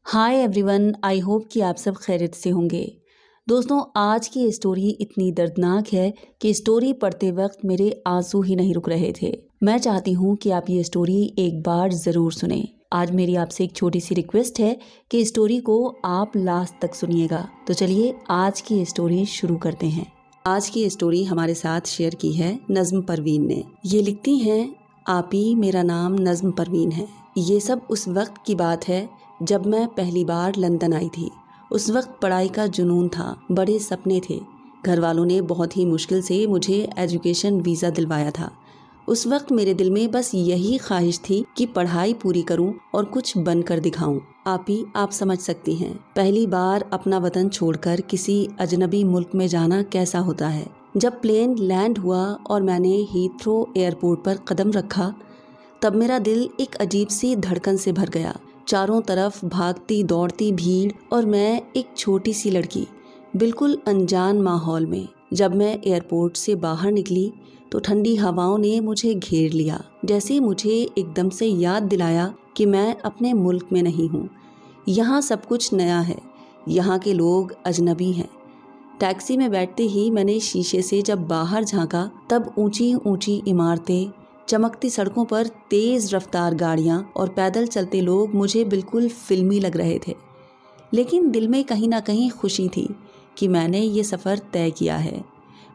Hi everyone, I hope कि आप सब खैरियत से होंगे। दोस्तों, आज की स्टोरी इतनी दर्दनाक है कि स्टोरी पढ़ते वक्त मेरे आंसू ही नहीं रुक रहे थे। मैं चाहती हूँ कि आप ये स्टोरी एक बार ज़रूर सुने। आज मेरी आपसे एक छोटी सी रिक्वेस्ट है कि स्टोरी को आप लास्ट तक सुनिएगा। तो चलिए आज की स्टोरी शुरू करते हैं। आज की स्टोरी हमारे साथ शेयर की है नज़्म परवीन ने। ये लिखती हैं, आपी मेरा नाम नज़्म परवीन है। ये सब उस वक्त की बात है जब मैं पहली बार लंदन आई थी। उस वक्त पढ़ाई का जुनून था, बड़े सपने थे। घर वालों ने बहुत ही मुश्किल से मुझे एजुकेशन वीज़ा दिलवाया था। उस वक्त मेरे दिल में बस यही ख्वाहिश थी कि पढ़ाई पूरी करूं और कुछ बनकर दिखाऊं। आप समझ सकती हैं, पहली बार अपना वतन छोड़कर किसी अजनबी मुल्क में जाना कैसा होता है। जब प्लेन लैंड हुआ और मैंने हीथ्रो एयरपोर्ट पर कदम रखा, तब मेरा दिल एक अजीब सी धड़कन से भर गया। चारों तरफ भागती दौड़ती भीड़ और मैं एक छोटी सी लड़की, बिल्कुल अनजान माहौल में। जब मैं एयरपोर्ट से बाहर निकली तो ठंडी हवाओं ने मुझे घेर लिया, जैसे मुझे एकदम से याद दिलाया कि मैं अपने मुल्क में नहीं हूँ। यहाँ सब कुछ नया है, यहाँ के लोग अजनबी हैं। टैक्सी में बैठते ही मैंने शीशे से जब बाहर झांका, तब ऊंची ऊंची इमारतें, चमकती सड़कों पर तेज रफ्तार गाड़ियां और पैदल चलते लोग मुझे बिल्कुल फिल्मी लग रहे थे। लेकिन दिल में कहीं ना कहीं खुशी थी कि मैंने ये सफ़र तय किया है,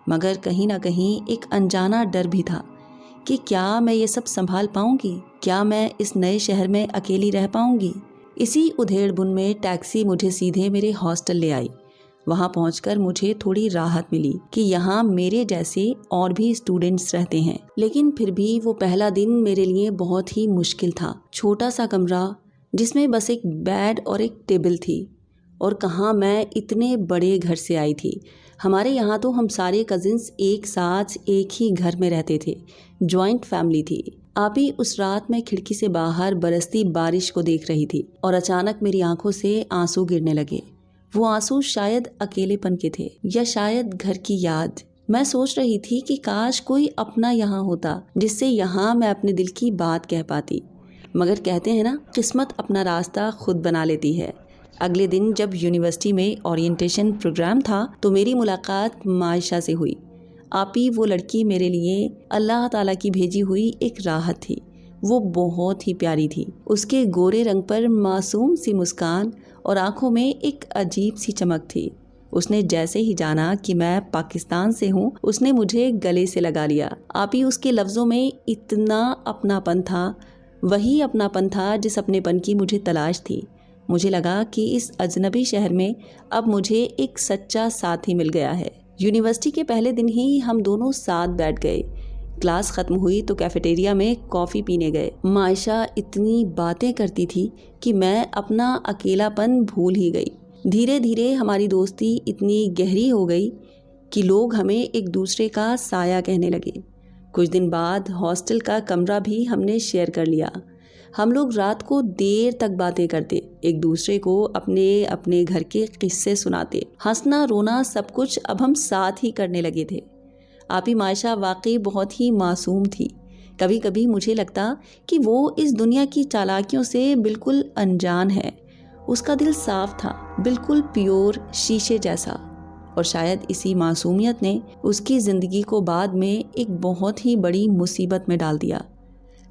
मगर कहीं ना कहीं एक अनजाना डर भी था कि क्या मैं ये सब संभाल पाऊंगी, क्या मैं इस नए शहर में अकेली रह पाऊंगी। इसी उधेड़-बुन में टैक्सी मुझे सीधे मेरे हॉस्टल ले आई। वहाँ पहुंचकर मुझे थोड़ी राहत मिली कि यहाँ मेरे जैसे और भी स्टूडेंट्स रहते हैं। लेकिन फिर भी वो पहला दिन मेरे लिए बहुत ही मुश्किल था। छोटा सा कमरा जिसमें बस एक बेड और एक टेबल थी, और कहाँ मैं इतने बड़े घर से आई थी। हमारे यहाँ तो हम सारे कजिन्स एक साथ एक ही घर में रहते थे, जॉइंट फैमिली थी। आपी उस रात मैं खिड़की से बाहर बरसती बारिश को देख रही थी और अचानक मेरी आंखों से आंसू गिरने लगे। वो आंसू शायद अकेलेपन के थे या शायद घर की याद। मैं सोच रही थी कि काश कोई अपना यहाँ होता जिससे यहाँ मैं अपने दिल की बात कह पाती। मगर कहते हैं ना, किस्मत अपना रास्ता खुद बना लेती है। अगले दिन जब यूनिवर्सिटी में ओरिएंटेशन प्रोग्राम था तो मेरी मुलाकात मायशा से हुई। आपी वो लड़की मेरे लिए अल्लाह ताला की भेजी हुई एक राहत थी। वो बहुत ही प्यारी थी। उसके गोरे रंग पर मासूम सी मुस्कान और आंखों में एक अजीब सी चमक थी। उसने जैसे ही जाना कि मैं पाकिस्तान से हूँ, उसने मुझे गले से लगा लिया। आपी उसके लफ्ज़ों में इतना अपनापन था, वही अपनापन था जिस अपनेपन की मुझे तलाश थी। मुझे लगा कि इस अजनबी शहर में अब मुझे एक सच्चा साथी मिल गया है। यूनिवर्सिटी के पहले दिन ही हम दोनों साथ बैठ गए। क्लास ख़त्म हुई तो कैफेटेरिया में कॉफ़ी पीने गए। मायशा इतनी बातें करती थी कि मैं अपना अकेलापन भूल ही गई। धीरे धीरे हमारी दोस्ती इतनी गहरी हो गई कि लोग हमें एक दूसरे का साया कहने लगे। कुछ दिन बाद हॉस्टल का कमरा भी हमने शेयर कर लिया। हम लोग रात को देर तक बातें करते, एक दूसरे को अपने अपने घर के किस्से सुनाते। हंसना रोना सब कुछ अब हम साथ ही करने लगे थे। आपी मायशा वाकई बहुत ही मासूम थी। कभी कभी मुझे लगता कि वो इस दुनिया की चालाकियों से बिल्कुल अनजान है। उसका दिल साफ था, बिल्कुल प्योर शीशे जैसा, और शायद इसी मासूमियत ने उसकी ज़िंदगी को बाद में एक बहुत ही बड़ी मुसीबत में डाल दिया।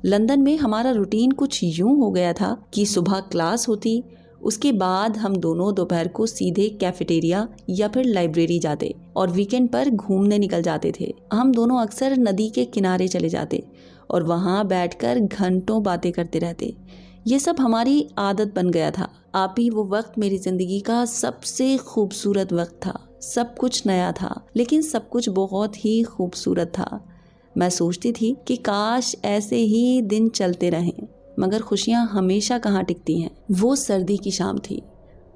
लंदन में हमारा रूटीन कुछ यूं हो गया था कि सुबह क्लास होती, उसके बाद हम दोनों दोपहर को सीधे कैफेटेरिया या फिर लाइब्रेरी जाते और वीकेंड पर घूमने निकल जाते थे। हम दोनों अक्सर नदी के किनारे चले जाते और वहाँ बैठकर घंटों बातें करते रहते। ये सब हमारी आदत बन गया था। आपी वो वक्त मेरी ज़िंदगी का सबसे खूबसूरत वक्त था। सब कुछ नया था, लेकिन सब कुछ बहुत ही खूबसूरत था। मैं सोचती थी कि काश ऐसे ही दिन चलते रहें, मगर खुशियाँ हमेशा कहाँ टिकती हैं। वो सर्दी की शाम थी।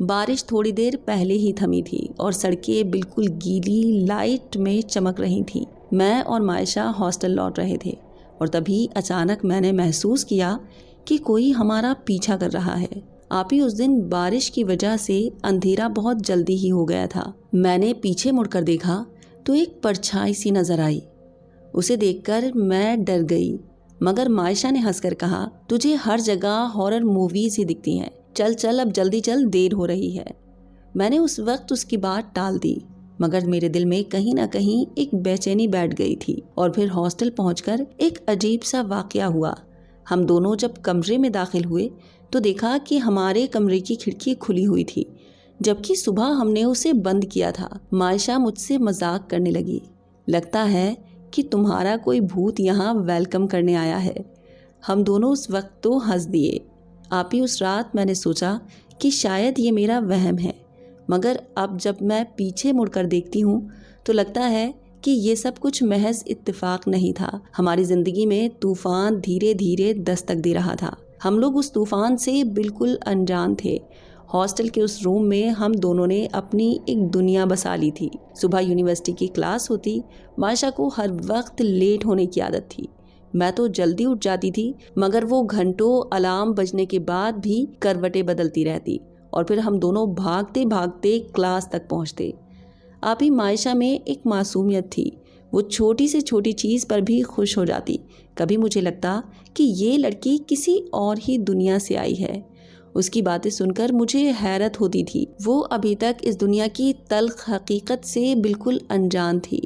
बारिश थोड़ी देर पहले ही थमी थी और सड़कें बिल्कुल गीली लाइट में चमक रही थी। मैं और मायशा हॉस्टल लौट रहे थे और तभी अचानक मैंने महसूस किया कि कोई हमारा पीछा कर रहा है। आपी उस दिन बारिश की वजह से अंधेरा बहुत जल्दी ही हो गया था। मैंने पीछे मुड़कर देखा तो एक परछाई सी नजर आई। उसे देखकर मैं डर गई, मगर मायशा ने हंसकर कहा, तुझे हर जगह हॉरर मूवीज ही दिखती हैं, चल चल अब जल्दी चल, देर हो रही है। मैंने उस वक्त उसकी बात टाल दी, मगर मेरे दिल में कहीं ना कहीं एक बेचैनी बैठ गई थी। और फिर हॉस्टल पहुंचकर एक अजीब सा वाकया हुआ। हम दोनों जब कमरे में दाखिल हुए तो देखा कि हमारे कमरे की खिड़की खुली हुई थी, जबकि सुबह हमने उसे बंद किया था। मायशा मुझसे मजाक करने लगी, लगता है कि तुम्हारा कोई भूत यहाँ वेलकम करने आया है। हम दोनों उस वक्त तो हंस दिए। आप ही उस रात मैंने सोचा कि शायद ये मेरा वहम है, मगर अब जब मैं पीछे मुड़कर देखती हूँ तो लगता है कि ये सब कुछ महज इत्तेफाक नहीं था। हमारी ज़िंदगी में तूफ़ान धीरे धीरे दस्तक दे रहा था। हम लोग उस तूफ़ान से बिल्कुल अनजान थे। हॉस्टल के उस रूम में हम दोनों ने अपनी एक दुनिया बसा ली थी। सुबह यूनिवर्सिटी की क्लास होती, मायशा को हर वक्त लेट होने की आदत थी। मैं तो जल्दी उठ जाती थी, मगर वो घंटों अलार्म बजने के बाद भी करवटें बदलती रहती और फिर हम दोनों भागते भागते क्लास तक पहुंचते। आप ही मायशा में एक मासूमियत थी। वो छोटी से छोटी चीज़ पर भी खुश हो जाती। कभी मुझे लगता कि ये लड़की किसी और ही दुनिया से आई है। उसकी बातें सुनकर मुझे हैरत होती थी। वो अभी तक इस दुनिया की तल्ख हकीकत से बिल्कुल अनजान थी।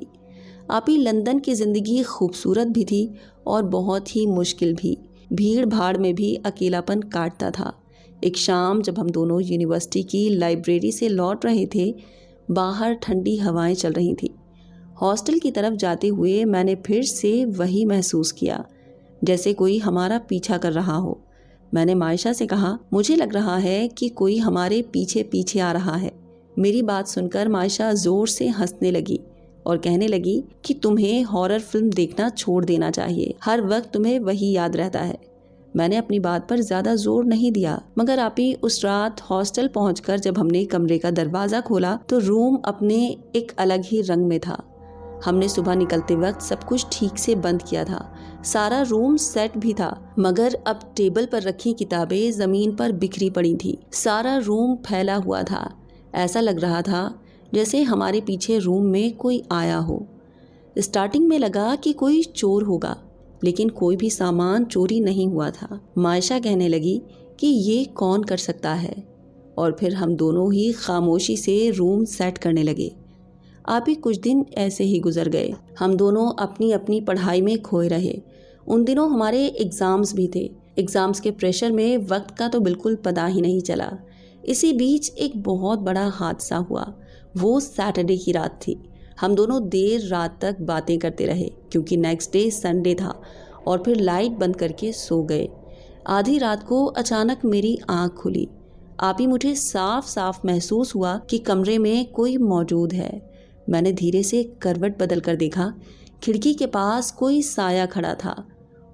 आप ही लंदन की ज़िंदगी खूबसूरत भी थी और बहुत ही मुश्किल भी। भीड़ भाड़ में भी अकेलापन काटता था। एक शाम जब हम दोनों यूनिवर्सिटी की लाइब्रेरी से लौट रहे थे, बाहर ठंडी हवाएं चल रही थी। हॉस्टल की तरफ जाते हुए मैंने फिर से वही महसूस किया, जैसे कोई हमारा पीछा कर रहा हो। मैंने मायशा से कहा, मुझे लग रहा है कि कोई हमारे पीछे पीछे आ रहा है। मेरी बात सुनकर मायशा ज़ोर से हंसने लगी और कहने लगी कि तुम्हें हॉरर फिल्म देखना छोड़ देना चाहिए, हर वक्त तुम्हें वही याद रहता है। मैंने अपनी बात पर ज़्यादा जोर नहीं दिया, मगर आप ही उस रात हॉस्टल पहुंचकर जब हमने कमरे का दरवाज़ा खोला तो रूम अपने एक अलग ही रंग में था। हमने सुबह निकलते वक्त सब कुछ ठीक से बंद किया था। सारा रूम सेट भी था, मगर अब टेबल पर रखी किताबें ज़मीन पर बिखरी पड़ी थी। सारा रूम फैला हुआ था। ऐसा लग रहा था जैसे हमारे पीछे रूम में कोई आया हो। स्टार्टिंग में लगा कि कोई चोर होगा, लेकिन कोई भी सामान चोरी नहीं हुआ था। मायशा कहने लगी कि ये कौन कर सकता है, और फिर हम दोनों ही खामोशी से रूम सेट करने लगे। आप ही कुछ दिन ऐसे ही गुजर गए। हम दोनों अपनी अपनी पढ़ाई में खोए रहे। उन दिनों हमारे एग्ज़ाम्स भी थे। एग्ज़ाम्स के प्रेशर में वक्त का तो बिल्कुल पता ही नहीं चला। इसी बीच एक बहुत बड़ा हादसा हुआ। वो सैटरडे की रात थी। हम दोनों देर रात तक बातें करते रहे, क्योंकि नेक्स्ट डे संडे था, और फिर लाइट बंद करके सो गए। आधी रात को अचानक मेरी आँख खुली। आप ही मुझे साफ साफ महसूस हुआ कि कमरे में कोई मौजूद है। मैंने धीरे से करवट बदल कर देखा। खिड़की के पास कोई साया खड़ा था।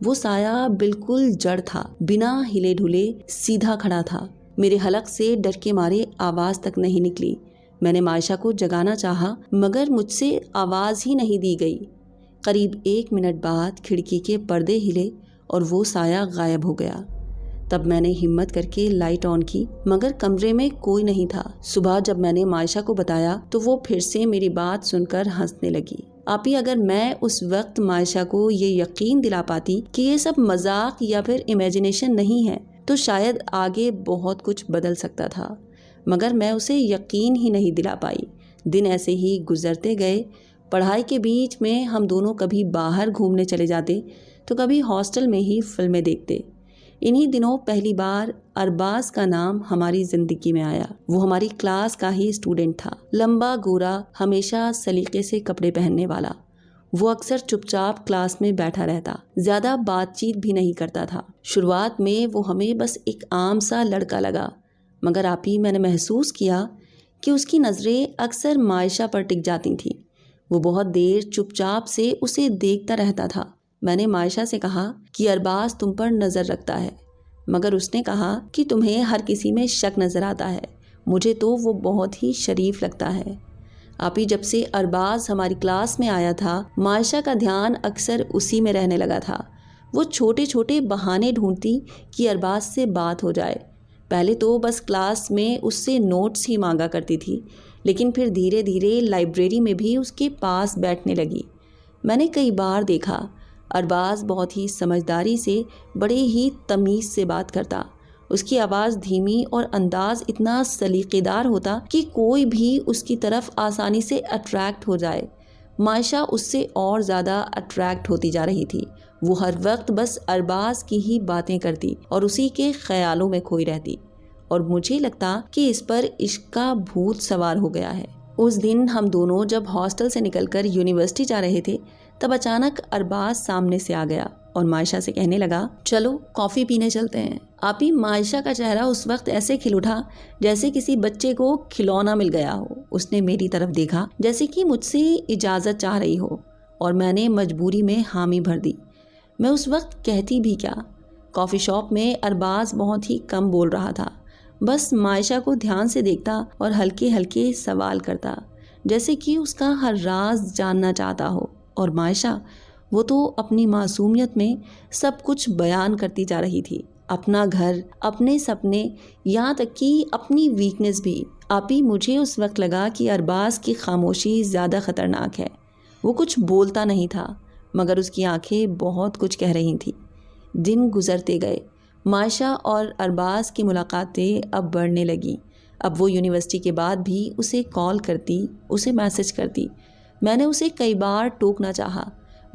वो साया बिल्कुल जड़ था, बिना हिले ढुले सीधा खड़ा था। मेरे हलक से डर के मारे आवाज़ तक नहीं निकली। मैंने मायशा को जगाना चाहा, मगर मुझसे आवाज़ ही नहीं दी गई। करीब 1 मिनट बाद खिड़की के पर्दे हिले और वो साया गायब हो गया। तब मैंने हिम्मत करके लाइट ऑन की, मगर कमरे में कोई नहीं था। सुबह जब मैंने मायशा को बताया तो वो फिर से मेरी बात सुनकर हंसने लगी। आप ही अगर मैं उस वक्त मायशा को ये यकीन दिला पाती कि ये सब मजाक या फिर इमेजिनेशन नहीं है, तो शायद आगे बहुत कुछ बदल सकता था, मगर मैं उसे यकीन ही नहीं दिला पाई। दिन ऐसे ही गुजरते गए। पढ़ाई के बीच में हम दोनों कभी बाहर घूमने चले जाते तो कभी हॉस्टल में ही फिल्में देखते। इन्हीं दिनों पहली बार अरबाज का नाम हमारी ज़िंदगी में आया। वो हमारी क्लास का ही स्टूडेंट था। लंबा गोरा, हमेशा सलीके से कपड़े पहनने वाला। वो अक्सर चुपचाप क्लास में बैठा रहता, ज़्यादा बातचीत भी नहीं करता था। शुरुआत में वो हमें बस एक आम सा लड़का लगा, मगर आप ही मैंने महसूस किया कि उसकी नज़रें अक्सर मायशा पर टिक जाती थीं। वो बहुत देर चुपचाप से उसे देखता रहता था। मैंने मायशा से कहा कि अरबाज तुम पर नज़र रखता है, मगर उसने कहा कि तुम्हें हर किसी में शक नज़र आता है, मुझे तो वो बहुत ही शरीफ लगता है। आप ही जब से अरबाज हमारी क्लास में आया था, मायशा का ध्यान अक्सर उसी में रहने लगा था। वो छोटे छोटे बहाने ढूंढती कि अरबाज से बात हो जाए। पहले तो बस क्लास में उससे नोट्स ही मांगा करती थी, लेकिन फिर धीरे धीरे लाइब्रेरी में भी उसके पास बैठने लगी। मैंने कई बार देखा, अरबाज बहुत ही समझदारी से, बड़े ही तमीज़ से बात करता उसकी आवाज़ धीमी और अंदाज इतना सलीकेदार होता कि कोई भी उसकी तरफ आसानी से अट्रैक्ट हो जाए। मायशा उससे और ज़्यादा अट्रैक्ट होती जा रही थी। वो हर वक्त बस अरबाज की ही बातें करती और उसी के ख्यालों में खोई रहती, और मुझे लगता कि इस पर इश्क का भूत सवार हो गया है। उस दिन हम दोनों जब हॉस्टल से निकलकर यूनिवर्सिटी जा रहे थे, तब अचानक अरबाज सामने से आ गया और मायशा से कहने लगा, चलो कॉफ़ी पीने चलते हैं। आपी, मायशा का चेहरा उस वक्त ऐसे खिल उठा जैसे किसी बच्चे को खिलौना मिल गया हो। उसने मेरी तरफ देखा जैसे कि मुझसे इजाज़त चाह रही हो, और मैंने मजबूरी में हामी भर दी। मैं उस वक्त कहती भी क्या। कॉफ़ी शॉप में अरबाज बहुत ही कम बोल रहा था, बस मायशा को ध्यान से देखता और हल्के हल्के सवाल करता, जैसे कि उसका हर राज जानना चाहता हो। और मायशा, वो तो अपनी मासूमियत में सब कुछ बयान करती जा रही थी, अपना घर, अपने सपने, यहाँ तक कि अपनी वीकनेस भी। आपी, मुझे उस वक्त लगा कि अरबाज की खामोशी ज़्यादा ख़तरनाक है। वो कुछ बोलता नहीं था, मगर उसकी आंखें बहुत कुछ कह रही थीं। दिन गुजरते गए। मायशा और अरबाज की मुलाकातें अब बढ़ने लगीं। अब वो यूनिवर्सिटी के बाद भी उसे कॉल करती, उसे मैसेज करती। मैंने उसे कई बार टोकना चाहा,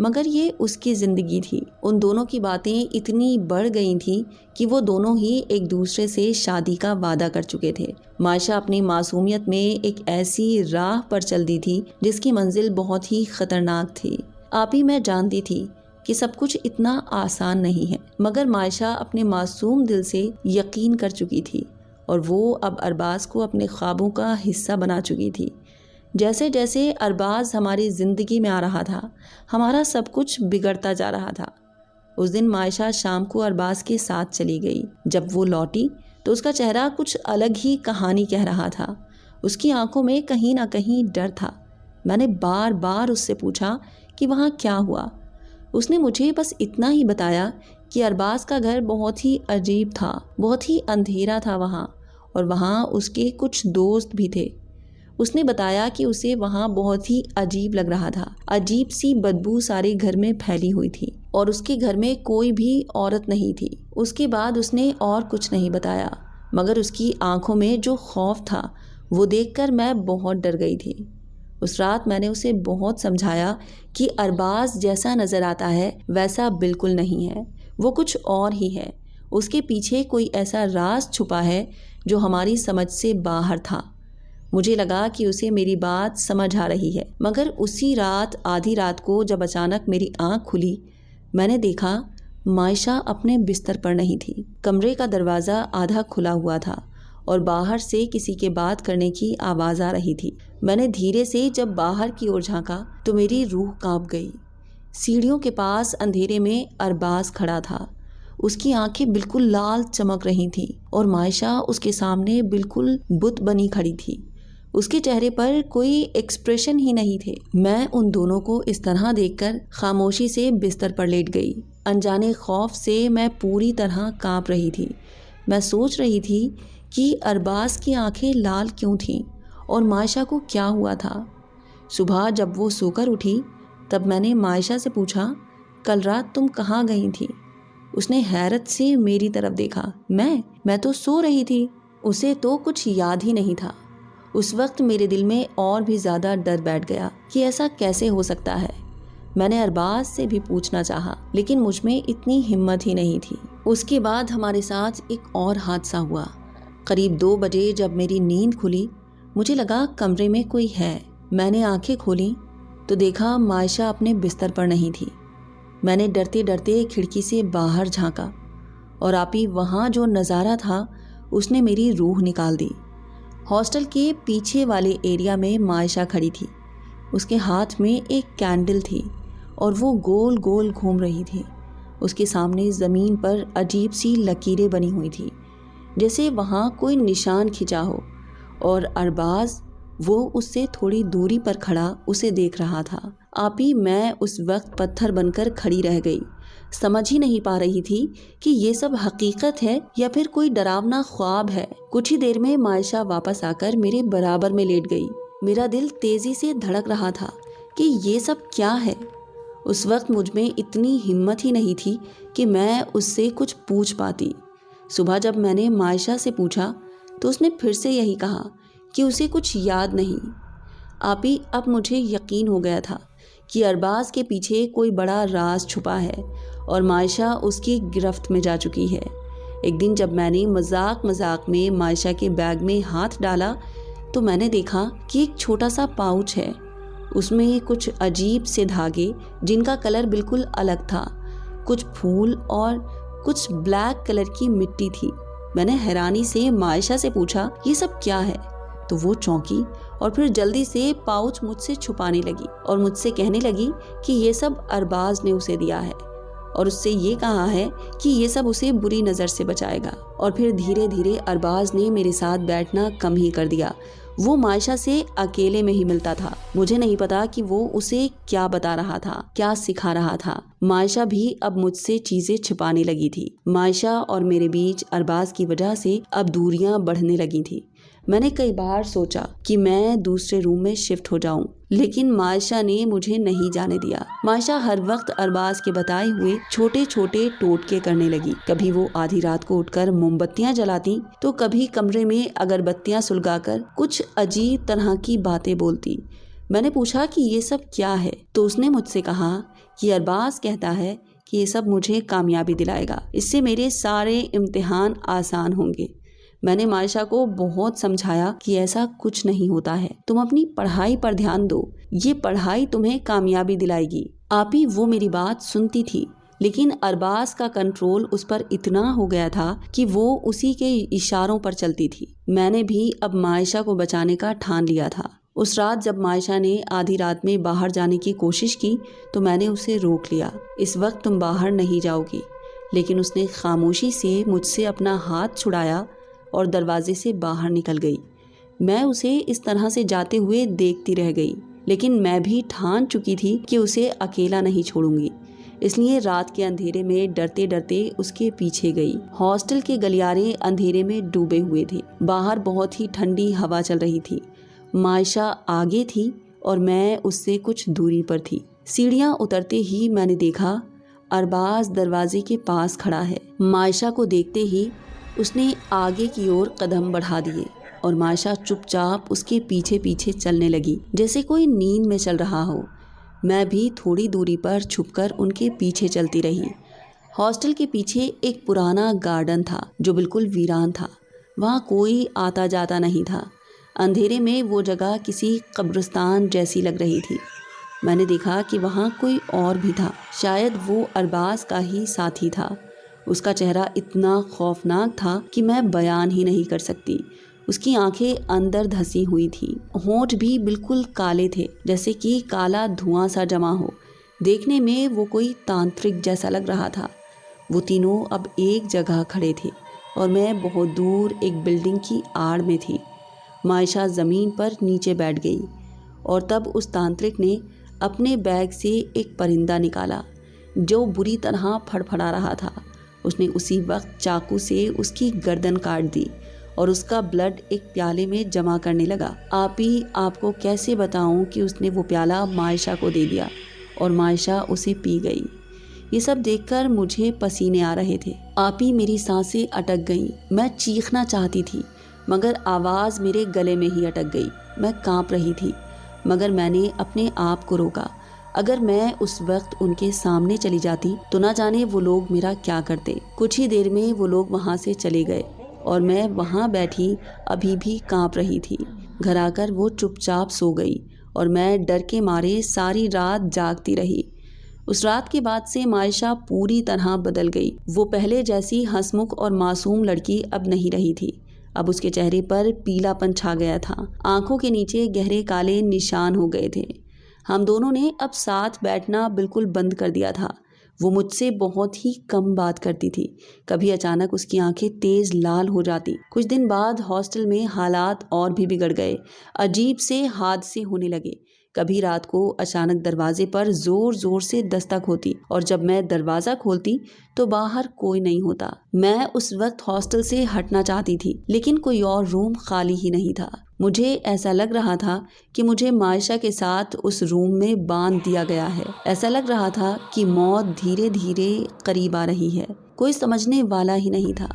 मगर ये उसकी ज़िंदगी थी। उन दोनों की बातें इतनी बढ़ गई थीं कि वो दोनों ही एक दूसरे से शादी का वादा कर चुके थे। मायशा अपनी मासूमियत में एक ऐसी राह पर चल दी थी जिसकी मंजिल बहुत ही ख़तरनाक थी। आप ही, मैं जानती थी कि सब कुछ इतना आसान नहीं है, मगर मायशा अपने मासूम दिल से यकीन कर चुकी थी, और वो अब अरबाज को अपने ख्वाबों का हिस्सा बना चुकी थी। जैसे जैसे अरबाज हमारी ज़िंदगी में आ रहा था, हमारा सब कुछ बिगड़ता जा रहा था। उस दिन मायशा शाम को अरबाज के साथ चली गई। जब वो लौटी तो उसका चेहरा कुछ अलग ही कहानी कह रहा था। उसकी आंखों में कहीं ना कहीं डर था। मैंने बार बार उससे पूछा कि वहाँ क्या हुआ। उसने मुझे बस इतना ही बताया कि अरबाज का घर बहुत ही अजीब था, बहुत ही अंधेरा था वहाँ, और वहाँ उसके कुछ दोस्त भी थे। उसने बताया कि उसे वहाँ बहुत ही अजीब लग रहा था। अजीब सी बदबू सारे घर में फैली हुई थी, और उसके घर में कोई भी औरत नहीं थी। उसके बाद उसने और कुछ नहीं बताया, मगर उसकी आंखों में जो खौफ था वो देखकर मैं बहुत डर गई थी। उस रात मैंने उसे बहुत समझाया कि अरबाज जैसा नज़र आता है वैसा बिल्कुल नहीं है, वो कुछ और ही है। उसके पीछे कोई ऐसा राज छुपा है जो हमारी समझ से बाहर था। मुझे लगा कि उसे मेरी बात समझ आ रही है, मगर उसी रात आधी रात को जब अचानक मेरी आंख खुली, मैंने देखा मायशा अपने बिस्तर पर नहीं थी। कमरे का दरवाज़ा आधा खुला हुआ था और बाहर से किसी के बात करने की आवाज़ आ रही थी। मैंने धीरे से जब बाहर की ओर झांका तो मेरी रूह कांप गई। सीढ़ियों के पास अंधेरे में अरबाज खड़ा था। उसकी आंखें बिल्कुल लाल चमक रही थीं और मायशा उसके सामने बिल्कुल बुत बनी खड़ी थी। उसके चेहरे पर कोई एक्सप्रेशन ही नहीं थे। मैं उन दोनों को इस तरह देखकर खामोशी से बिस्तर पर लेट गई। अनजाने खौफ से मैं पूरी तरह कांप रही थी। मैं सोच रही थी कि अरबाज की आंखें लाल क्यों थीं और मायशा को क्या हुआ था। सुबह जब वो सोकर उठी तब मैंने मायशा से पूछा, कल रात तुम कहाँ गई थी? उसने हैरत से मेरी तरफ देखा। मैं तो सो रही थी। उसे तो कुछ याद ही नहीं था। उस वक्त मेरे दिल में और भी ज़्यादा डर बैठ गया कि ऐसा कैसे हो सकता है। मैंने अरबाज से भी पूछना चाहा, लेकिन मुझ में इतनी हिम्मत ही नहीं थी। उसके बाद हमारे साथ एक और हादसा हुआ। करीब 2 बजे जब मेरी नींद खुली, मुझे लगा कमरे में कोई है। मैंने आंखें खोली तो देखा मायशा अपने बिस्तर पर नहीं थी। मैंने डरते डरते खिड़की से बाहर झांका और आपी वहाँ जो नज़ारा था उसने मेरी रूह निकाल दी। हॉस्टल के पीछे वाले एरिया में मायशा खड़ी थी। उसके हाथ में एक कैंडल थी और वो गोल गोल घूम रही थी। उसके सामने ज़मीन पर अजीब सी लकीरें बनी हुई थी, जैसे वहाँ कोई निशान खिंचा हो, और अरबाज वो उससे थोड़ी दूरी पर खड़ा उसे देख रहा था। आपी, मैं उस वक्त पत्थर बनकर खड़ी रह गई। समझ ही नहीं पा रही थी कि ये सब हकीकत है या फिर कोई डरावना ख्वाब है। कुछ ही देर में मायशा वापस आकर मेरे बराबर में लेट गई। मेरा दिल तेजी से धड़क रहा था कि ये सब क्या है। उस वक्त मुझ में इतनी हिम्मत ही नहीं थी कि मैं उससे कुछ पूछ पाती। सुबह जब मैंने मायशा से पूछा तो उसने फिर से यही कहा कि उसे कुछ याद नहीं। आपी, अब मुझे यकीन हो गया था कि अरबाज के पीछे कोई बड़ा राज छुपा है और मायशा उसकी गिरफ्त में जा चुकी है। एक दिन जब मैंने मजाक मजाक में मायशा के बैग में हाथ डाला तो मैंने देखा कि एक छोटा सा पाउच है। उसमें कुछ अजीब से धागे जिनका कलर बिल्कुल अलग था, कुछ फूल और कुछ ब्लैक कलर की मिट्टी थी। मैंने हैरानी से मायशा से पूछा, ये सब क्या है? तो वो चौंकी और फिर जल्दी से पाउच मुझसे छुपाने लगी और मुझसे कहने लगी कि ये सब अरबाज ने उसे दिया है और उससे ये कहा है कि ये सब उसे बुरी नज़र से बचाएगा। और फिर धीरे धीरे अरबाज ने मेरे साथ बैठना कम ही कर दिया। वो मायशा से अकेले में ही मिलता था। मुझे नहीं पता कि वो उसे क्या बता रहा था, क्या सिखा रहा था। मायशा भी अब मुझसे चीजें छिपाने लगी थी। मायशा और मेरे बीच अरबाज की वजह से अब दूरियां बढ़ने लगी थी। मैंने कई बार सोचा कि मैं दूसरे रूम में शिफ्ट हो जाऊं, लेकिन मायशा ने मुझे नहीं जाने दिया। मायशा हर वक्त अरबाज के बताए हुए छोटे छोटे टोटके करने लगी। कभी वो आधी रात को उठकर मोमबत्तियां जलाती तो कभी कमरे में अगरबत्तियां सुलगाकर कुछ अजीब तरह की बातें बोलती। मैंने पूछा कि ये सब क्या है, तो उसने मुझसे कहा कि अरबाज कहता है कि ये सब मुझे कामयाबी दिलाएगा, इससे मेरे सारे इम्तिहान आसान होंगे। मैंने मायशा को बहुत समझाया कि ऐसा कुछ नहीं होता है, तुम अपनी पढ़ाई पर ध्यान दो, ये पढ़ाई तुम्हें कामयाबी दिलाएगी। आपी, वो मेरी बात सुनती थी, लेकिन अरबाज का कंट्रोल उस पर इतना हो गया था कि वो उसी के इशारों पर चलती थी। मैंने भी अब मायशा को बचाने का ठान लिया था। उस रात जब मायशा ने आधी रात में बाहर जाने की कोशिश की तो मैंने उसे रोक लिया। इस वक्त तुम बाहर नहीं जाओगी। लेकिन उसने खामोशी से मुझसे अपना हाथ छुड़ाया और दरवाजे से बाहर निकल गई। मैं उसे इस तरह से जाते हुए देखती रह गई, लेकिन मैं भी ठान चुकी थी कि उसे अकेला नहीं छोड़ूंगी। इसलिए रात के अंधेरे में डरते डरते उसके पीछे गई। हॉस्टल के गलियारे अंधेरे में डूबे हुए थे। बाहर बहुत ही ठंडी हवा चल रही थी। मायशा आगे थी और मैं उससे कुछ दूरी पर थी। सीढ़ियां उतरते ही मैंने देखा अरबाज दरवाजे के पास खड़ा है। मायशा को देखते ही उसने आगे की ओर कदम बढ़ा दिए और मायशा चुपचाप उसके पीछे पीछे चलने लगी, जैसे कोई नींद में चल रहा हो। मैं भी थोड़ी दूरी पर छुपकर उनके पीछे चलती रही। हॉस्टल के पीछे एक पुराना गार्डन था जो बिल्कुल वीरान था। वहाँ कोई आता जाता नहीं था। अंधेरे में वो जगह किसी कब्रिस्तान जैसी लग रही थी। मैंने देखा कि वहाँ कोई और भी था, शायद वो अरबाज का ही साथी था। उसका चेहरा इतना खौफनाक था कि मैं बयान ही नहीं कर सकती। उसकी आंखें अंदर धसी हुई थी, होंठ भी बिल्कुल काले थे, जैसे कि काला धुआं सा जमा हो। देखने में वो कोई तांत्रिक जैसा लग रहा था। वो तीनों अब एक जगह खड़े थे और मैं बहुत दूर एक बिल्डिंग की आड़ में थी। मायशा ज़मीन पर नीचे बैठ गई और तब उस तांत्रिक ने अपने बैग से एक परिंदा निकाला जो बुरी तरह फड़फड़ा रहा था। उसने उसी वक्त चाकू से उसकी गर्दन काट दी और उसका ब्लड एक प्याले में जमा करने लगा। आपी, आपको कैसे बताऊं कि उसने वो प्याला मायशा को दे दिया और मायशा उसे पी गई। ये सब देखकर मुझे पसीने आ रहे थे। आपी, मेरी सांसें अटक गईं। मैं चीखना चाहती थी मगर आवाज़ मेरे गले में ही अटक गई। मैं कांप रही थी मगर मैंने अपने आप को रोका। अगर मैं उस वक्त उनके सामने चली जाती तो ना जाने वो लोग मेरा क्या करते। कुछ ही देर में वो लोग वहाँ से चले गए और मैं वहाँ बैठी अभी भी कांप रही थी। घर आकर वो चुपचाप सो गई और मैं डर के मारे सारी रात जागती रही। उस रात के बाद से मायशा पूरी तरह बदल गई। वो पहले जैसी हंसमुख और मासूम लड़की अब नहीं रही थी। अब उसके चेहरे पर पीलापन छा गया था। आंखों के नीचे गहरे काले निशान हो गए थे। हम दोनों ने अब साथ बैठना बिल्कुल बंद कर दिया था। वो मुझसे बहुत ही कम बात करती थी। कभी अचानक उसकी आंखें तेज लाल हो जाती। कुछ दिन बाद हॉस्टल में हालात और भी बिगड़ गए। अजीब से हादसे होने लगे। कभी रात को अचानक दरवाजे पर जोर जोर से दस्तक होती और जब मैं दरवाज़ा खोलती तो बाहर कोई नहीं होता। मैं उस वक्त हॉस्टल से हटना चाहती थी लेकिन कोई और रूम खाली ही नहीं था। मुझे ऐसा लग रहा था कि मुझे मायशा के साथ उस रूम में बांध दिया गया है। ऐसा लग रहा था कि मौत धीरे धीरे करीब आ रही है। कोई समझने वाला ही नहीं था।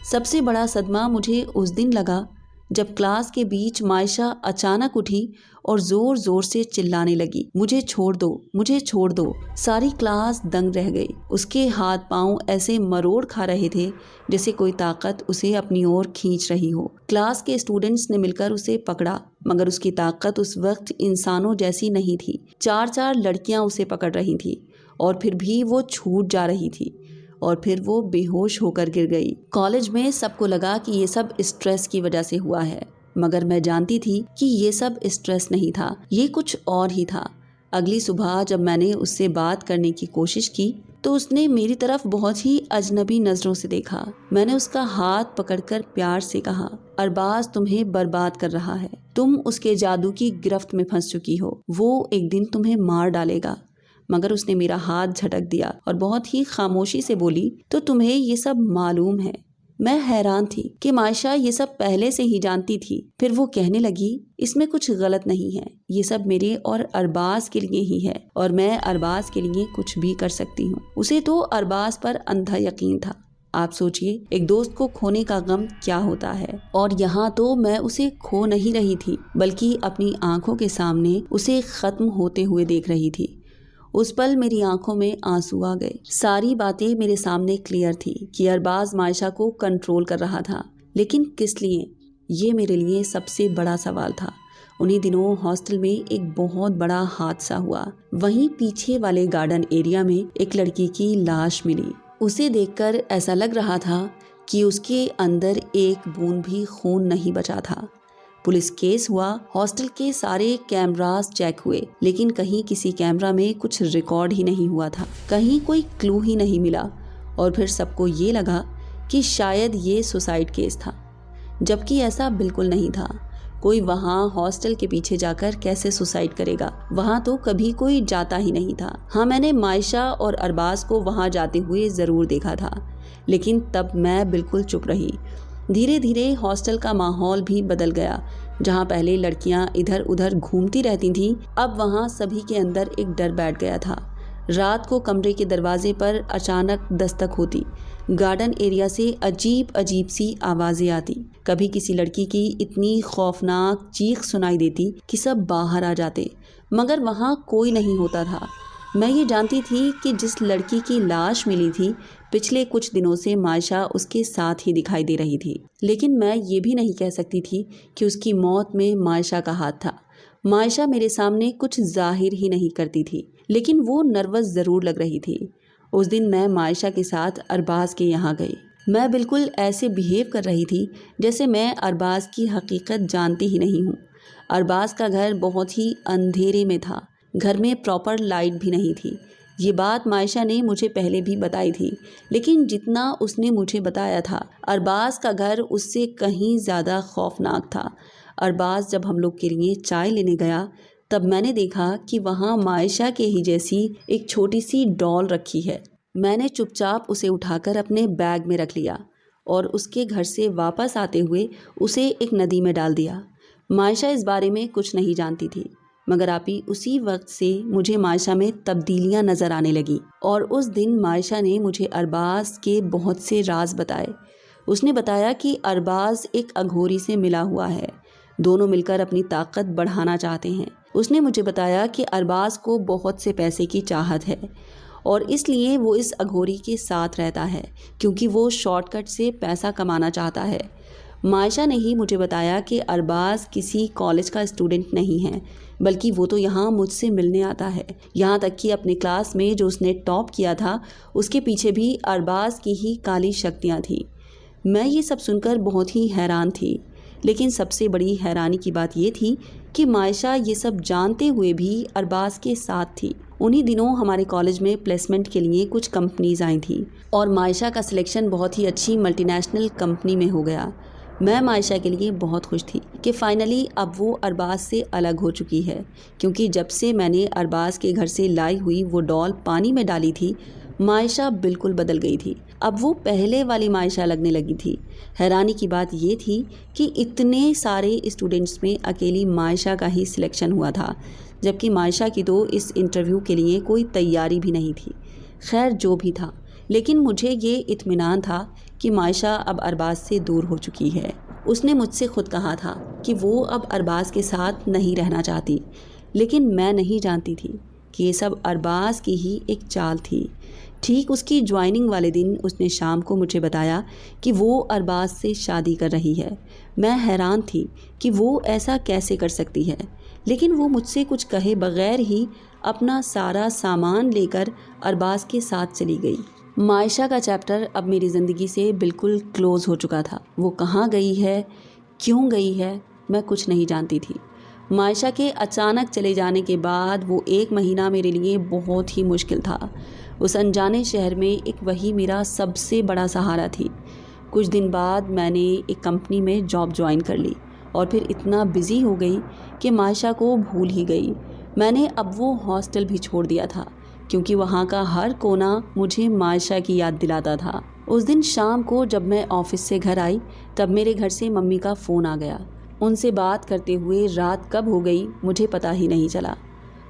सबसे बड़ा सदमा मुझे उस दिन लगा जब क्लास के बीच मायशा अचानक उठी और जोर जोर से चिल्लाने लगी, मुझे छोड़ दो, मुझे छोड़ दो। सारी क्लास दंग रह गई। उसके हाथ पांव ऐसे मरोड़ खा रहे थे जैसे कोई ताकत उसे अपनी ओर खींच रही हो। क्लास के स्टूडेंट्स ने मिलकर उसे पकड़ा, मगर उसकी ताकत उस वक्त इंसानों जैसी नहीं थी। 4-4 लड़कियां उसे पकड़ रही थी और फिर भी वो छूट जा रही थी और फिर वो बेहोश होकर गिर गई। कॉलेज में सबको लगा कि ये सब स्ट्रेस की वजह से हुआ है, मगर मैं जानती थी कि ये सब स्ट्रेस नहीं था, ये कुछ और ही था। अगली सुबह जब मैंने उससे बात करने की कोशिश की तो उसने मेरी तरफ बहुत ही अजनबी नजरों से देखा। मैंने उसका हाथ पकड़कर प्यार से कहा, अरबाज तुम्हें बर्बाद कर रहा है, तुम उसके जादू की गिरफ्त में फंस चुकी हो, वो एक दिन तुम्हें मार डालेगा। मगर उसने मेरा हाथ झटक दिया और बहुत ही खामोशी से बोली, तो तुम्हें ये सब मालूम है? मैं हैरान थी कि मायशा ये सब पहले से ही जानती थी। फिर वो कहने लगी, इसमें कुछ गलत नहीं है, ये सब मेरे और अरबाज के लिए ही है और मैं अरबाज के लिए कुछ भी कर सकती हूँ। उसे तो अरबाज पर अंधा यकीन था। आप सोचिए, एक दोस्त को खोने का गम क्या होता है। और यहाँ तो मैं उसे खो नहीं रही थी, बल्कि अपनी आंखों के सामने उसे खत्म होते हुए देख रही थी। उस पल मेरी आंखों में आंसू आ गए। सारी बातें मेरे सामने क्लियर थी कि अरबाज मायशा को कंट्रोल कर रहा था, लेकिन किस लिए? ये मेरे लिए सबसे बड़ा सवाल था। उन्हीं दिनों हॉस्टल में एक बहुत बड़ा हादसा हुआ। वहीं पीछे वाले गार्डन एरिया में एक लड़की की लाश मिली। उसे देखकर ऐसा लग रहा था कि उसके अंदर एक बूंद भी खून नहीं बचा था। पुलिस केस हुआ, हॉस्टल के सारे कैमरास चेक हुए, लेकिन कहीं किसी कैमरा में कुछ रिकॉर्ड ही नहीं हुआ था, कहीं कोई क्लू ही नहीं मिला। और फिर सबको ये लगा कि शायद ये सुसाइड केस था, जबकि ऐसा बिल्कुल नहीं था। कोई वहाँ हॉस्टल के पीछे जाकर कैसे सुसाइड करेगा? वहाँ तो कभी कोई जाता ही नहीं था। हाँ, मैंने मायशा और अरबाज को वहाँ जाते हुए ज़रूर देखा था, लेकिन तब मैं बिल्कुल चुप रही। धीरे धीरे हॉस्टल का माहौल भी बदल गया। जहाँ पहले लड़कियाँ इधर उधर घूमती रहती थीं, अब वहाँ सभी के अंदर एक डर बैठ गया था। रात को कमरे के दरवाजे पर अचानक दस्तक होती, गार्डन एरिया से अजीब अजीब सी आवाज़ें आती, कभी किसी लड़की की इतनी खौफनाक चीख सुनाई देती कि सब बाहर आ जाते, मगर वहाँ कोई नहीं होता था। मैं ये जानती थी कि जिस लड़की की लाश मिली थी, पिछले कुछ दिनों से मायशा उसके साथ ही दिखाई दे रही थी, लेकिन मैं ये भी नहीं कह सकती थी कि उसकी मौत में मायशा का हाथ था। मायशा मेरे सामने कुछ जाहिर ही नहीं करती थी, लेकिन वो नर्वस ज़रूर लग रही थी। उस दिन मैं मायशा के साथ अरबाज के यहाँ गई। मैं बिल्कुल ऐसे बिहेव कर रही थी जैसे मैं अरबाज की हकीकत जानती ही नहीं हूँ। अरबाज का घर बहुत ही अंधेरे में था, घर में प्रॉपर लाइट भी नहीं थी। ये बात मायशा ने मुझे पहले भी बताई थी, लेकिन जितना उसने मुझे बताया था, अरबाज का घर उससे कहीं ज़्यादा खौफनाक था। अरबाज जब हम लोग के लिए चाय लेने गया, तब मैंने देखा कि वहाँ मायशा के ही जैसी एक छोटी सी डॉल रखी है। मैंने चुपचाप उसे उठाकर अपने बैग में रख लिया और उसके घर से वापस आते हुए उसे एक नदी में डाल दिया। मायशा इस बारे में कुछ नहीं जानती थी, मगर आपी उसी वक्त से मुझे मायशा में तब्दीलियां नज़र आने लगी। और उस दिन मायशा ने मुझे अरबाज के बहुत से राज बताए। उसने बताया कि अरबाज एक अघोरी से मिला हुआ है, दोनों मिलकर अपनी ताकत बढ़ाना चाहते हैं। उसने मुझे बताया कि अरबाज को बहुत से पैसे की चाहत है और इसलिए वो इस अघोरी के साथ रहता है, क्योंकि वो शॉर्टकट से पैसा कमाना चाहता है। मायशा ने ही मुझे बताया कि अरबाज किसी कॉलेज का स्टूडेंट नहीं है, बल्कि वो तो यहाँ मुझसे मिलने आता है। यहाँ तक कि अपने क्लास में जो उसने टॉप किया था, उसके पीछे भी अरबाज की ही काली शक्तियाँ थी। मैं ये सब सुनकर बहुत ही हैरान थी, लेकिन सबसे बड़ी हैरानी की बात ये थी कि मायशा ये सब जानते हुए भी अरबाज के साथ थी। उन्हीं दिनों हमारे कॉलेज में प्लेसमेंट के लिए कुछ कंपनीज आई थी और मायशा का सिलेक्शन बहुत ही अच्छी मल्टीनेशनल कंपनी में हो गया। मैं मायशा के लिए बहुत खुश थी कि फाइनली अब वो अरबाज से अलग हो चुकी है, क्योंकि जब से मैंने अरबाज के घर से लाई हुई वो डॉल पानी में डाली थी, मायशा बिल्कुल बदल गई थी। अब वो पहले वाली मायशा लगने लगी थी। हैरानी की बात ये थी कि इतने सारे स्टूडेंट्स में अकेली मायशा का ही सिलेक्शन हुआ था, जबकि मायशा की तो इस इंटरव्यू के लिए कोई तैयारी भी नहीं थी। खैर जो भी था, लेकिन मुझे ये इत्मीनान था कि मायशा अब अरबाज से दूर हो चुकी है। उसने मुझसे खुद कहा था कि वो अब अरबाज के साथ नहीं रहना चाहती, लेकिन मैं नहीं जानती थी कि ये सब अरबाज की ही एक चाल थी। ठीक उसकी ज्वाइनिंग वाले दिन उसने शाम को मुझे बताया कि वो अरबाज से शादी कर रही है। मैं हैरान थी कि वो ऐसा कैसे कर सकती है, लेकिन वो मुझसे कुछ कहे बगैर ही अपना सारा सामान लेकर अरबाज के साथ चली गई। मायशा का चैप्टर अब मेरी ज़िंदगी से बिल्कुल क्लोज़ हो चुका था। वो कहाँ गई है, क्यों गई है, मैं कुछ नहीं जानती थी। मायशा के अचानक चले जाने के बाद वो 1 महीना मेरे लिए बहुत ही मुश्किल था। उस अनजाने शहर में एक वही मेरा सबसे बड़ा सहारा थी। कुछ दिन बाद मैंने एक कंपनी में जॉब ज्वाइन कर ली और फिर इतना बिज़ी हो गई कि मायशा को भूल ही गई। मैंने अब वो हॉस्टल भी छोड़ दिया था, क्योंकि वहाँ का हर कोना मुझे मायशा की याद दिलाता था। उस दिन शाम को जब मैं ऑफिस से घर आई, तब मेरे घर से मम्मी का फ़ोन आ गया। उनसे बात करते हुए रात कब हो गई मुझे पता ही नहीं चला।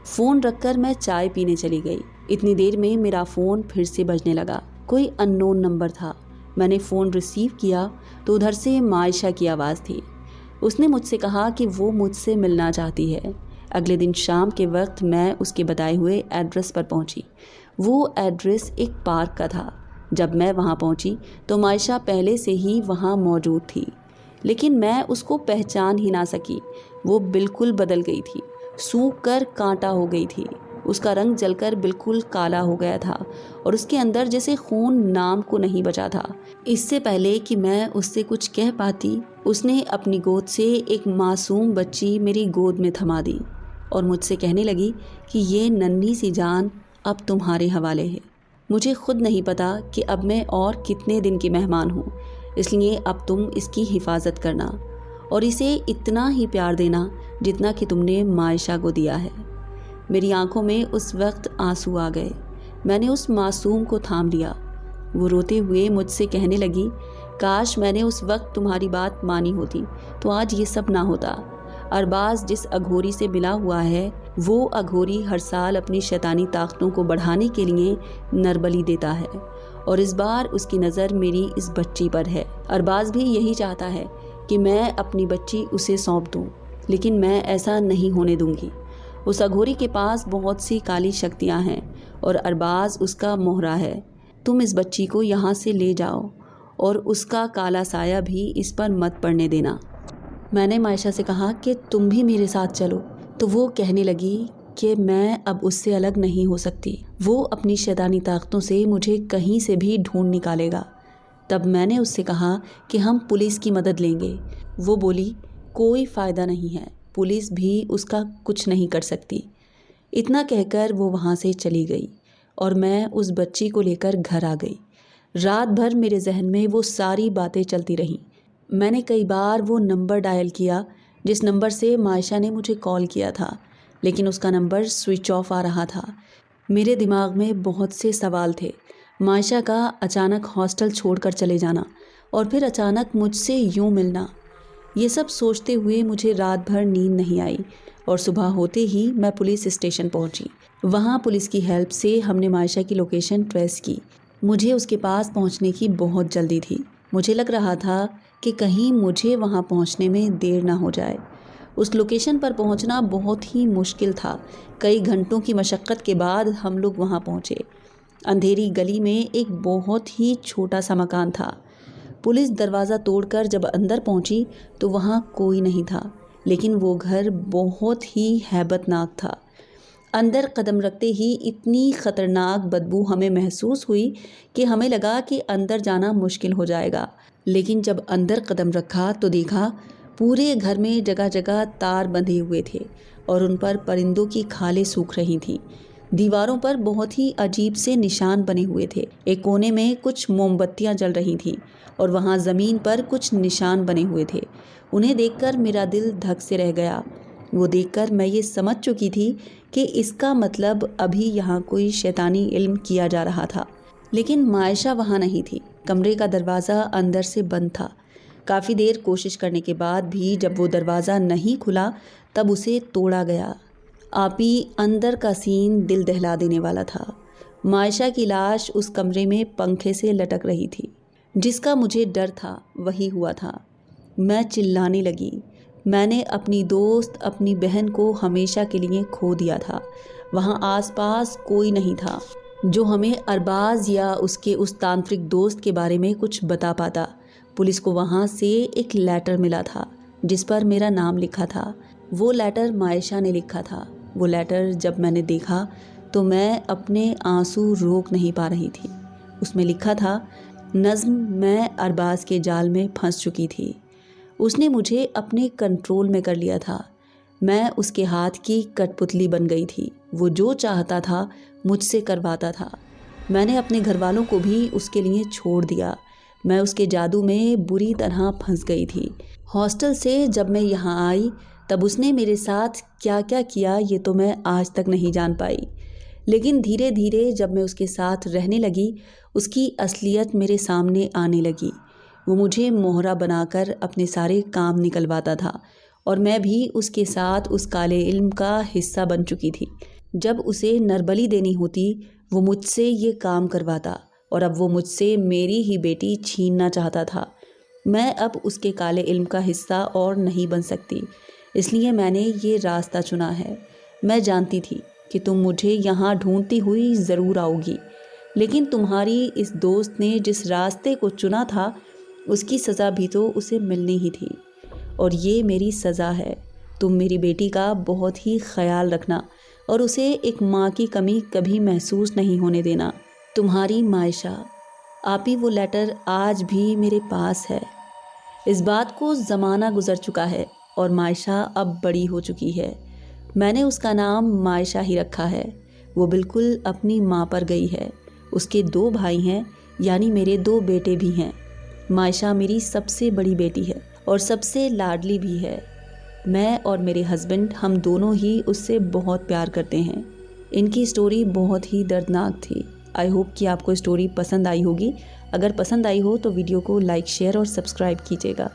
फ़ोन रखकर मैं चाय पीने चली गई। इतनी देर में मेरा फ़ोन फिर से बजने लगा। कोई अननोन नंबर था। मैंने फ़ोन रिसीव किया तो उधर से मायशा की आवाज़ थी। उसने मुझसे कहा कि वो मुझसे मिलना चाहती है। अगले दिन शाम के वक्त मैं उसके बताए हुए एड्रेस पर पहुंची। वो एड्रेस एक पार्क का था। जब मैं वहां पहुंची तो मायशा पहले से ही वहां मौजूद थी, लेकिन मैं उसको पहचान ही ना सकी। वो बिल्कुल बदल गई थी, सूख कर कांटा हो गई थी। उसका रंग जलकर बिल्कुल काला हो गया था और उसके अंदर जैसे खून नाम को नहीं बचा था। इससे पहले कि मैं उससे कुछ कह पाती, उसने अपनी गोद से एक मासूम बच्ची मेरी गोद में थमा दी और मुझसे कहने लगी कि ये नन्ही सी जान अब तुम्हारे हवाले है। मुझे खुद नहीं पता कि अब मैं और कितने दिन की मेहमान हूँ, इसलिए अब तुम इसकी हिफाजत करना और इसे इतना ही प्यार देना जितना कि तुमने मायशा को दिया है। मेरी आंखों में उस वक्त आंसू आ गए। मैंने उस मासूम को थाम लिया। वो रोते हुए मुझसे कहने लगी, काश मैंने उस वक्त तुम्हारी बात मानी होती तो आज ये सब ना होता। अरबाज जिस अघोरी से मिला हुआ है, वो अघोरी हर साल अपनी शैतानी ताकतों को बढ़ाने के लिए नरबली देता है और इस बार उसकी नज़र मेरी इस बच्ची पर है। अरबाज भी यही चाहता है कि मैं अपनी बच्ची उसे सौंप दूँ, लेकिन मैं ऐसा नहीं होने दूँगी। उस अघोरी के पास बहुत सी काली शक्तियाँ हैं और अरबाज उसका मोहरा है। तुम इस बच्ची को यहाँ से ले जाओ और उसका काला साया भी इस पर मत पड़ने देना। मैंने मायशा से कहा कि तुम भी मेरे साथ चलो, तो वो कहने लगी कि मैं अब उससे अलग नहीं हो सकती। वो अपनी शैतानी ताकतों से मुझे कहीं से भी ढूंढ निकालेगा। तब मैंने उससे कहा कि हम पुलिस की मदद लेंगे। वो बोली, कोई फ़ायदा नहीं है, पुलिस भी उसका कुछ नहीं कर सकती। इतना कहकर वो वहाँ से चली गई और मैं उस बच्ची को लेकर घर आ गई। रात भर मेरे जहन में वो सारी बातें चलती रहीं। मैंने कई बार वो नंबर डायल किया जिस नंबर से मायशा ने मुझे कॉल किया था, लेकिन उसका नंबर स्विच ऑफ आ रहा था। मेरे दिमाग में बहुत से सवाल थे। मायशा का अचानक हॉस्टल छोड़कर चले जाना और फिर अचानक मुझसे यूं मिलना, ये सब सोचते हुए मुझे रात भर नींद नहीं आई और सुबह होते ही मैं पुलिस स्टेशन पहुंची। वहां पुलिस की हेल्प से हमने मायशा की लोकेशन ट्रेस की। मुझे उसके पास पहुंचने की बहुत जल्दी थी। मुझे लग रहा था कि कहीं मुझे वहां पहुंचने में देर ना हो जाए। उस लोकेशन पर पहुंचना बहुत ही मुश्किल था। कई घंटों की मशक्क़त के बाद हम लोग वहां पहुंचे। अंधेरी गली में एक बहुत ही छोटा सा मकान था। पुलिस दरवाज़ा तोड़कर जब अंदर पहुंची तो वहां कोई नहीं था, लेकिन वो घर बहुत ही हैबतनाक था। अंदर कदम रखते ही इतनी ख़तरनाक बदबू हमें महसूस हुई कि हमें लगा कि अंदर जाना मुश्किल हो जाएगा। लेकिन जब अंदर कदम रखा तो देखा पूरे घर में जगह जगह तार बंधे हुए थे और उन पर परिंदों की खालें सूख रही थीं। दीवारों पर बहुत ही अजीब से निशान बने हुए थे। एक कोने में कुछ मोमबत्तियां जल रही थीं और वहां ज़मीन पर कुछ निशान बने हुए थे। उन्हें देखकर मेरा दिल धक से रह गया। वो देखकर मैं ये समझ चुकी थी कि इसका मतलब अभी यहाँ कोई शैतानी इल्म किया जा रहा था। लेकिन मायशा वहाँ नहीं थी। कमरे का दरवाज़ा अंदर से बंद था। काफ़ी देर कोशिश करने के बाद भी जब वो दरवाज़ा नहीं खुला तब उसे तोड़ा गया। आपी अंदर का सीन दिल दहला देने वाला था। मायशा की लाश उस कमरे में पंखे से लटक रही थी। जिसका मुझे डर था वही हुआ था। मैं चिल्लाने लगी। मैंने अपनी दोस्त, अपनी बहन को हमेशा के लिए खो दिया था। वहाँ आसपास कोई नहीं था जो हमें अरबाज़ या उसके उस तांत्रिक दोस्त के बारे में कुछ बता पाता। पुलिस को वहाँ से एक लेटर मिला था जिस पर मेरा नाम लिखा था। वो लेटर मायशा ने लिखा था। वो लेटर जब मैंने देखा तो मैं अपने आंसू रोक नहीं पा रही थी। उसमें लिखा था, नज़्म, मैं अरबाज़ के जाल में फंस चुकी थी। उसने मुझे अपने कंट्रोल में कर लिया था। मैं उसके हाथ की कठपुतली बन गई थी। वो जो चाहता था मुझसे करवाता था। मैंने अपने घर वालों को भी उसके लिए छोड़ दिया। मैं उसके जादू में बुरी तरह फंस गई थी। हॉस्टल से जब मैं यहाँ आई तब उसने मेरे साथ क्या क्या किया ये तो मैं आज तक नहीं जान पाई। लेकिन धीरे धीरे जब मैं उसके साथ रहने लगी उसकी असलियत मेरे सामने आने लगी। वो मुझे मोहरा बनाकर अपने सारे काम निकलवाता था और मैं भी उसके साथ उस काले इल्म का हिस्सा बन चुकी थी। जब उसे नरबली देनी होती वो मुझसे ये काम करवाता और अब वो मुझसे मेरी ही बेटी छीनना चाहता था। मैं अब उसके काले इल्म का हिस्सा और नहीं बन सकती, इसलिए मैंने ये रास्ता चुना है। मैं जानती थी कि तुम मुझे यहाँ ढूंढती हुई ज़रूर आओगी, लेकिन तुम्हारी इस दोस्त ने जिस रास्ते को चुना था उसकी सज़ा भी तो उसे मिलनी ही थी, और ये मेरी सज़ा है। तुम मेरी बेटी का बहुत ही ख्याल रखना और उसे एक माँ की कमी कभी महसूस नहीं होने देना। तुम्हारी मायशा। आप ही वो लेटर आज भी मेरे पास है। इस बात को ज़माना गुजर चुका है और मायशा अब बड़ी हो चुकी है। मैंने उसका नाम मायशा ही रखा है। वो बिल्कुल अपनी माँ पर गई है। उसके 2 भाई हैं, यानी मेरे 2 बेटे भी हैं। मायशा मेरी सबसे बड़ी बेटी है और सबसे लाडली भी है। मैं और मेरे हस्बैंड, हम दोनों ही उससे बहुत प्यार करते हैं। इनकी स्टोरी बहुत ही दर्दनाक थी। आई होप कि आपको स्टोरी पसंद आई होगी। अगर पसंद आई हो तो वीडियो को लाइक, शेयर और सब्सक्राइब कीजिएगा।